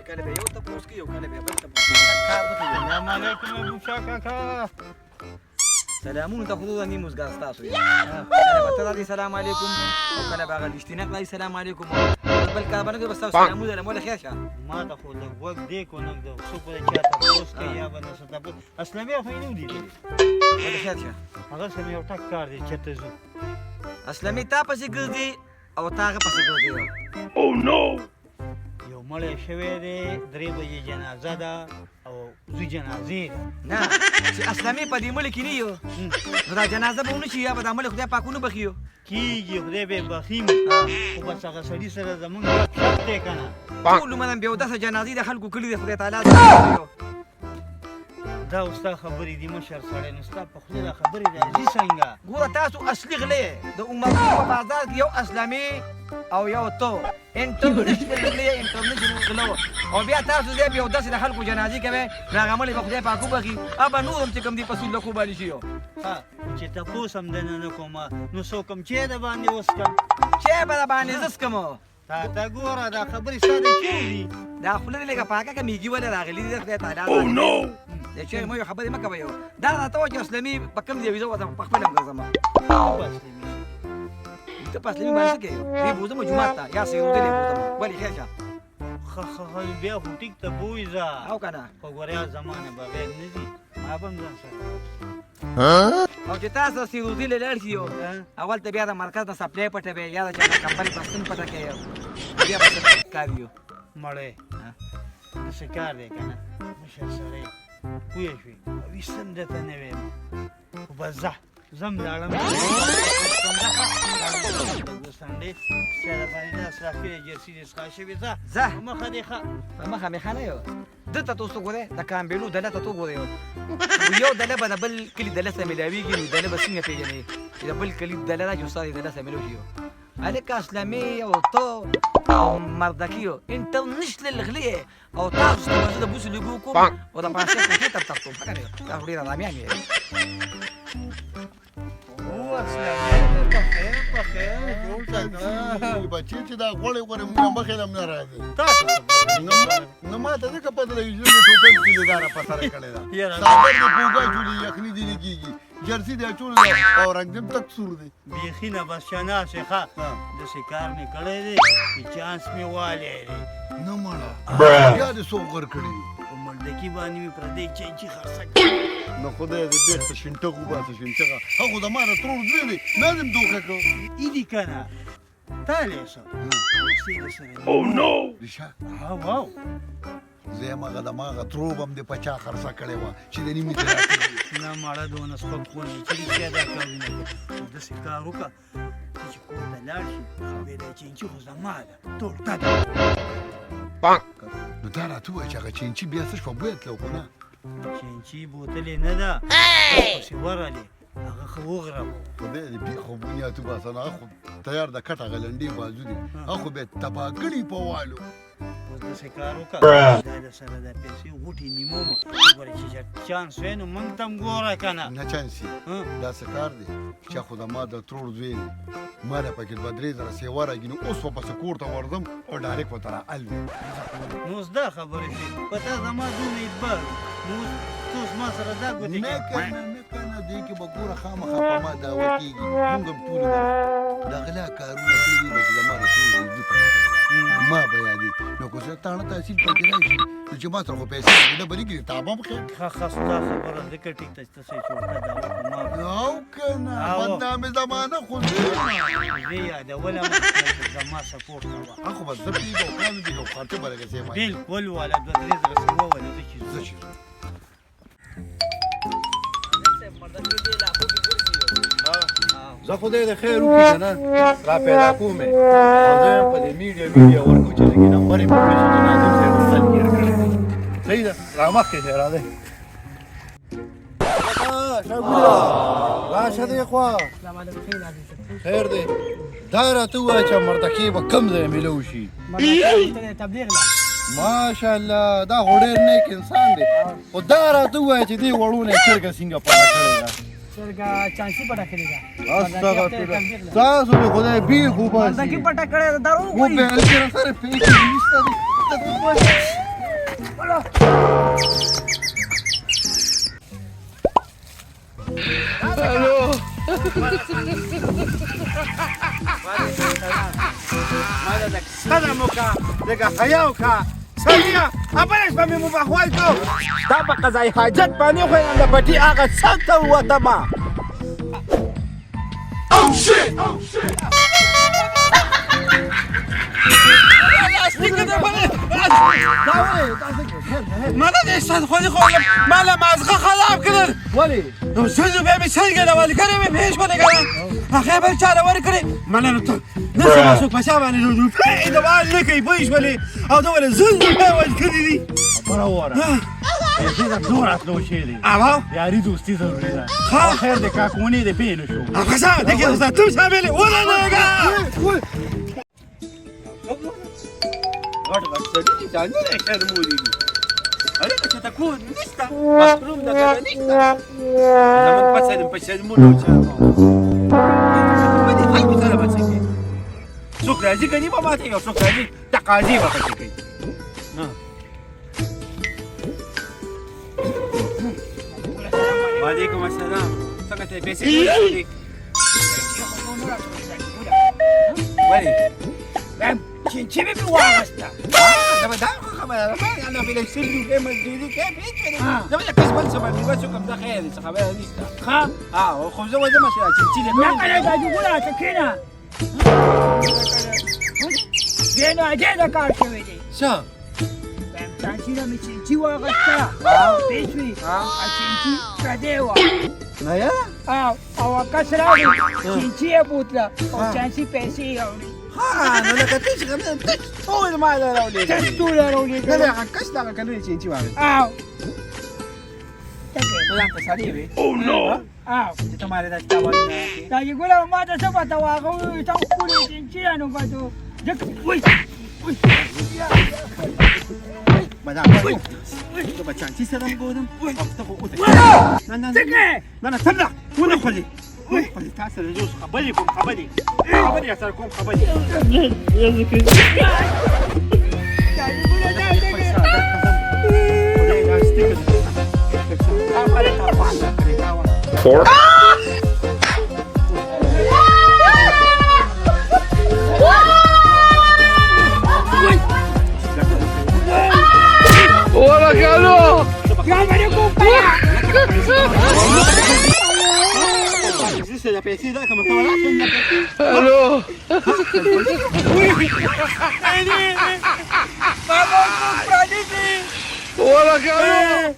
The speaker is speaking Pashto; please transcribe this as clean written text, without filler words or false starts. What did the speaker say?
کله به یو تپوس کوي او کله به بل تپوس کوي. کار نه کوي. السلام علیکم ابو شاه کاکا. سلامونه ته خو نیم اوسګار ستاسو کله به ته راځي سلام علیکم او کله به هغه رښتینه راځي سلام علیکم بل کار باندې کوي بس تاسو سلامونه مولا خیر شه. ما ته خو لږ وخت دی کو نګ د څوک به چا تپوس کوي یا به نه څه تپوس اسلامي خو یې نه ولیدلي. مولا خیر شه. هغه سم یو ټک کار دی چېرته ځو. اسلامي تا پسې ګرځي او تا هغه پسې ګرځي. یو مړی شوی دی 3 بجې جنازه ده او زوی جنازې ده. نه چې اسلامي په دې ملک کې نه یو نو دا جنازه به ونه شي یا به دا ملک خدای پاک ونه بخي. کېږي خدای به یې بخي خو بس هغه سړي سره زمونږ ګپ شپ دی که نه. ټول عمر بې اودسه جنازې د خلکو کړي دي خدای تعالی. دا اوس ستا خبرې دي مشر سړی نو ستا په خولې دا خبرې راځي څنګه؟ ګوره تاسو اصلي غلی د عمرونو په بازار کې یو اسلامي او یو تو انټرنیشنل غلی انټرنیشنل غلو او بیا تاسو دې بیا اودسه د خلکو جنازې کوي نو هغه ملک به خدای پاک وبخي ابا نور هم چې کوم دي په سول لکو باندې شي. ها چې تپوس هم دنه نه کومه نو څوک هم چې د باندې وسکم چې به د باندې زس کوم تا ګوره دا خبرې ستا د چیو دي دا خوله دې لږه پاکه که میږي ولې راغلي دي خدای تعالی. د چا مو یو خبرې مه کوئ دا راته وایه چې اسلامي په کوم ځای ویزه وته په خپله هم ګرځم. ته په اسلامي باندې څه کوې دې بوځم جومات ته یا سیرودلې بوځم ولې خیر شه. ښه بیا خو ټیک ته بوځه او که نه خو ګوره یا زمانه بغیر نه ځي ما به هم ځان سره او چې تاسو سیرودلې لاړ شي اول ته بیا د مرکز نه سپلای پټوې یا د چا د کمپنۍ پستون پټه کوې بیا به کار یو مړی داسې کار دی که نه مشر سړی پوه شوې او ایسته هم درته نه ویم خو بس ځه زم لاړم سنډې چا دپاره داس راکړې جرسي دې څښا شوې ځه په مخه دې ښه په مخه مې ښه نه یو دلته ته اوس وګورې د کامبېلو ډله ته ته وګورې یو ډله به د بل کلي ډله سره ملاوېږي نو ډله به څنګه پېژنې چې د بل کلي ډله ده چې استاد یې ډله سره ملو شي. هلکه اسلامي او تو او مردکي انټرنیشنل غلی او تاسو ته به زه د بوسو لږ وکړم او د پانسۍ کوټې ته تښتم ښه که نه دا خو ډېر ارامیان یې. په خیر جوړ څنګه بچې چې دا غوړې غوړې مونږ مخې هم نه راځي تاسو نو ما ته ځکه پته لګي چې ټوپک کلیداره په سره کړې ده صابر د پوګا جوړي یخني دي نه کېږي جرسي دی اچول او رنګ دې تک سور دی بیخي نه بس شناسې ښه داسې کار مې کړی دی چې چانس مې والی دی نه مړه بیا دې څوک ورکړي دي په ملډکي باندې مې پردی چینچي خرڅه نو خدای دې بېرته شنټغ وباسه شنټغه هغه د ما نه ترور زوی دی لازم دوکه کړو ایدي که نه تالی څه پیسې درسره رښا واو زه یم هغه د ماغه تروب هم دې په چا خرڅه کړې وه چې د نیمې دې راکړي نه ماړه دونه سپک خو نه چې رښتیا دا کارونه کوي داسې کار وکړه چې کور ته لاړ شي وایي دا چینچي خو زما ده ټول تا ده نو دا راته ووایه چې هغه چینچي بیا څه شوه بویه تلو خو نه چینچي بوتلې نه ده پسې ورغلې هغه ښه وغربو خدای دې بیا خو بنیاد وباسه نو هغه خو تیار د کټ هغه لنډې بازو دي هغه خو بیا تباه کړي په والو اوس داسې کار وکړه دا د سره دا پیسې غوټې نیمومه ګوره چې چانس وی نو موږ ته هم ګوره که نه نه چانسي داسې کار دی چې خو د ما د ترور زوی دی ما له پکې 2-3 سیوا راځي نو اوس به پسې کور ته ورځم او ډایرکټ به ته راالوي نو اوس دا خبرې شوې په تا زما دونه اعتبار نو ته اوس ما سره دا ګوتې نه که نه دې کې به ګوره خامخا په ما دعوه کېږي مونږ هم ټولې به د غلا کارونه کړي وي چې زما د ټول عزدي پټه کړې ما به یادي نو که زه تاڼه تحصیل پکې راشي نو چې ما سره خو پیسې نه به نه کېږي تا به هم خیر ښه ستا خبره ځکه ټیک ته چې ته سې چورته دعوه په ما او که نه بدنامې زمانه خو زه یادوله زما سپورټ کوه خو به زه پېږه او کړه نه دي او خرچه به لږه سیما بلکل والا 2-3 سره وویله زه چې زه چې زه خدای د خیر وکړي که نه را پیدا کوم یې او زه یم په دې میډیا ورکو چې لږې نمبر یې مې چې ناظم صاحب مثال ګیر کړی صحیح ده را مخکې دی راځئ راشه دې خوا خیر دی دا راته ووایه چې مردکې به کوم ځای میلو شي ماشاءالله دا خو ډېر نیک انسان دی خو دا راته ووایه چې دې وړونه یې چرګه څنګه پټه کړې ده چرګه چانسي پټه کړې ده استغفرالله تاسو د خدای بیخ وباسي مردکي پټه کړې ده دروغ وایي وبېل چې سره پیسې نشته دي Salamuka, daga hayauka, sanya, apa yang kami mubahwal ko? Dapat kazay hajat pa niyo kayo ang napati akat sa tawatama. Oh shit! Oh shit! مالا نشتد خودی خودم مالا مازقه خراب کردن ولی سوزو بهم سنگ ولی کنم پیش بده کنم آخه بر چاره وری کنی مالا نتو نسو مسوق بشابانی رو پیدا ولی نکی پیش ولی او دوله زنگ ولی کنی برورا یه دورات لو شیلی اما یاری دوستی ضروری ده ها خیر ده کاکونی ده پینو شو اخسا دیگه اصلا تو شاملی ولا نگا غرب السرير جانون خير مولدي عليك ستكون نشتا مشروم ده كده نشتا لما نبسل مولو ما دي خايف سنة بسكي سكر هذي كني ما تيجي سكر هذي تقاضي ما بسكي وعليكم السلام سكت بيسي مولدي وين Cincin mi wasta? Dapat dah kau kamera apa? Anak pilih sini ke masjid ke betul. Dapat tak kesempatan sama ni masuk ke dalam khayal sekamera ni. Ha? Oh, kau zaman zaman masih cincin. Nak ada gaji gula sakina. Gena agenda karşı verdi. So, Ben tansiyona mi cinci wasta? Beşwi. A cinci kadewa. naya? Awakasravi. Cinci ya butla. O chansi pesi ya. Ha, nak kata cakap ni, oh ini mana dah ni? Testular oli. Nak akan kas dah akan ni cincin mana? Aw. Nak kesari be. Oh no. Aw. Kita mari dah tawan. Gaji gula mata sa patawa ko isang kuli cinci ano ba to? Uy. Uy. Macam apa? Itu macam cincin sedang godam. Aku tak kau utek. Sige. Nana tabla. Mana kau ni? Kau tak asal jus. Kabali kum kabali. Kabali asal kum kabali. Gaji gula dah sige. ¡Hola, Carlos! Gama ni kumpaya. Existe la pesida como estaba la zona. ¡Aló! Vamos comprar ini. ¡Hola, Carlos!